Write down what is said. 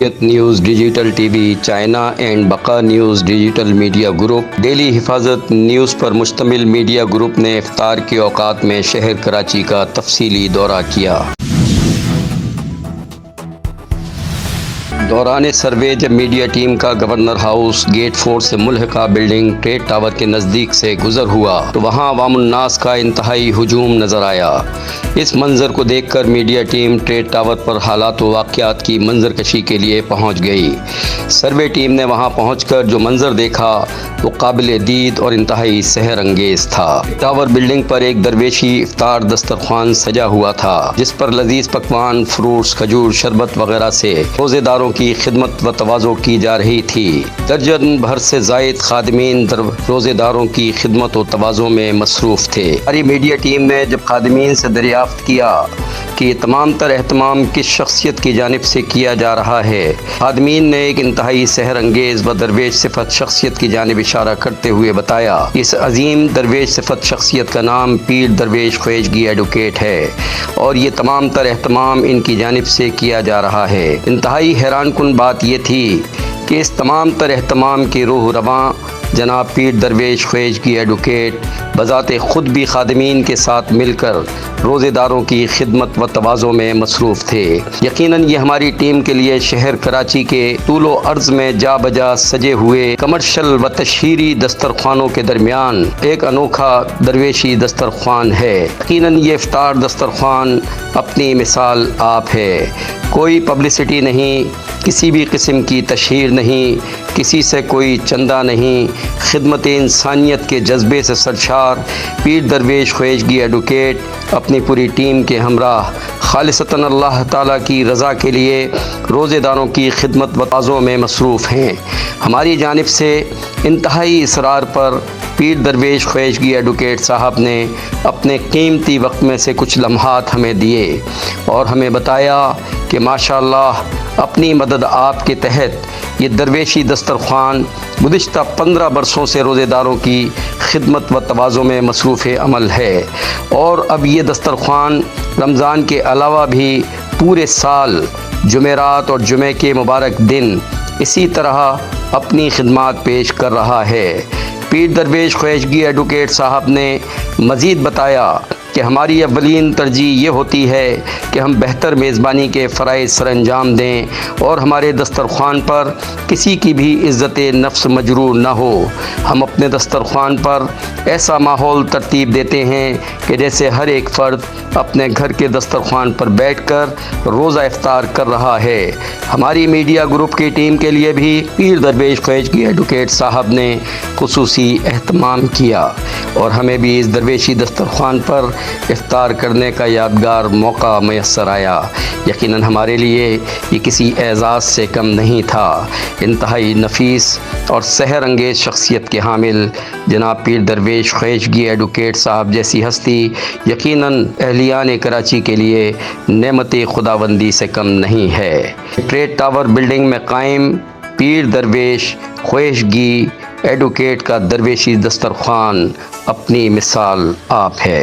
News digital TV, China and Baqa news digital media group, daily Hifazat news پر مشتمل media group نے افطار کے اوقات میں شہر کراچی کا تفصیلی دورہ کیا۔ دوران سروے جب میڈیا ٹیم کا گورنر ہاؤس گیٹ 4 سے ملحقہ بلڈنگ ٹریڈ ٹاور کے نزدیک سے گزر ہوا تو وہاں عوام الناس کا انتہائی ہجوم نظر آیا۔ اس منظر کو دیکھ کر میڈیا ٹیم ٹریڈ ٹاور پر حالات و واقعات کی منظر کشی کے لیے پہنچ گئی۔ سروے ٹیم نے وہاں پہنچ کر جو منظر دیکھا وہ قابل دید اور انتہائی سحر انگیز تھا۔ ٹاور بلڈنگ پر ایک درویشی افطار دسترخوان سجا ہوا تھا جس پر لذیذ پکوان، فروٹس، کھجور، شربت وغیرہ سے روزے داروں کی خدمت و تواضع کی جا رہی تھی۔ درجن بھر سے زائد خادمین روزے داروں کی خدمت و تواضع میں مصروف تھے۔ ہماری میڈیا ٹیم نے جب خادمین سے دریافت کیا کہ یہ تمام تر اہتمام کس شخصیت کی جانب سے کیا جا رہا ہے، خادمین نے ایک انتہائی سحر انگیز و درویش صفت شخصیت کی جانب اشارہ کرتے ہوئے بتایا اس عظیم درویش صفت شخصیت کا نام پیر درویش خواجگی ایڈوکیٹ ہے اور یہ تمام تر اہتمام ان کی جانب سے کیا جا رہا ہے۔ انتہائی حیران کن بات یہ تھی کہ اس تمام تر اہتمام کی روح رواں جناب پیر درویش خواجگی ایڈوکیٹ بذات خود بھی خادمین کے ساتھ مل کر روزے داروں کی خدمت و تواضع میں مصروف تھے۔ یقیناً یہ ہماری ٹیم کے لیے شہر کراچی کے طول و عرض میں جا بجا سجے ہوئے کمرشل و تشہیری دسترخوانوں کے درمیان ایک انوکھا درویشی دسترخوان ہے۔ یقیناً یہ افطار دسترخوان اپنی مثال آپ ہے۔ کوئی پبلسٹی نہیں، کسی بھی قسم کی تشہیر نہیں، کسی سے کوئی چندہ نہیں، خدمت انسانیت کے جذبے سے سرشار پیر درویش خواجگی ایڈوکیٹ اپنی پوری ٹیم کے ہمراہ خالصتاً اللہ تعالیٰ کی رضا کے لیے روزے داروں کی خدمت و تواضع میں مصروف ہیں۔ ہماری جانب سے انتہائی اصرار پر پیر درویش خواجگی ایڈوکیٹ صاحب نے اپنے قیمتی وقت میں سے کچھ لمحات ہمیں دیے اور ہمیں بتایا کہ ماشاءاللہ اپنی مدد آپ کے تحت یہ درویشی دسترخوان گزشتہ 15 برسوں سے روزے داروں کی خدمت و تواضع میں مصروف عمل ہے اور اب یہ دسترخوان رمضان کے علاوہ بھی پورے سال جمعرات اور جمعے کے مبارک دن اسی طرح اپنی خدمات پیش کر رہا ہے۔ پیر درویش خواجگی ایڈوکیٹ صاحب نے مزید بتایا کہ ہماری اولین ترجیح یہ ہوتی ہے کہ ہم بہتر میزبانی کے فرائض سر انجام دیں اور ہمارے دسترخوان پر کسی کی بھی عزت نفس مجروح نہ ہو۔ ہم اپنے دسترخوان پر ایسا ماحول ترتیب دیتے ہیں کہ جیسے ہر ایک فرد اپنے گھر کے دسترخوان پر بیٹھ کر روزہ افطار کر رہا ہے۔ ہماری میڈیا گروپ کی ٹیم کے لیے بھی پیر درویش خواجگی ایڈوکیٹ صاحب نے خصوصی اہتمام کیا اور ہمیں بھی اس درویشی دسترخوان پر افطار کرنے کا یادگار موقع میسر آیا۔ یقیناً ہمارے لیے یہ کسی اعزاز سے کم نہیں تھا۔ انتہائی نفیس اور سحر انگیز شخصیت کے حامل جناب پیر درویش خواجگی ایڈوکیٹ صاحب جیسی ہستی یقیناً اہلیان کراچی کے لیے نعمت خداوندی سے کم نہیں ہے۔ ٹریڈ ٹاور بلڈنگ میں قائم پیر درویش خواجگی ایڈوکیٹ کا درویشی دسترخوان اپنی مثال آپ ہے۔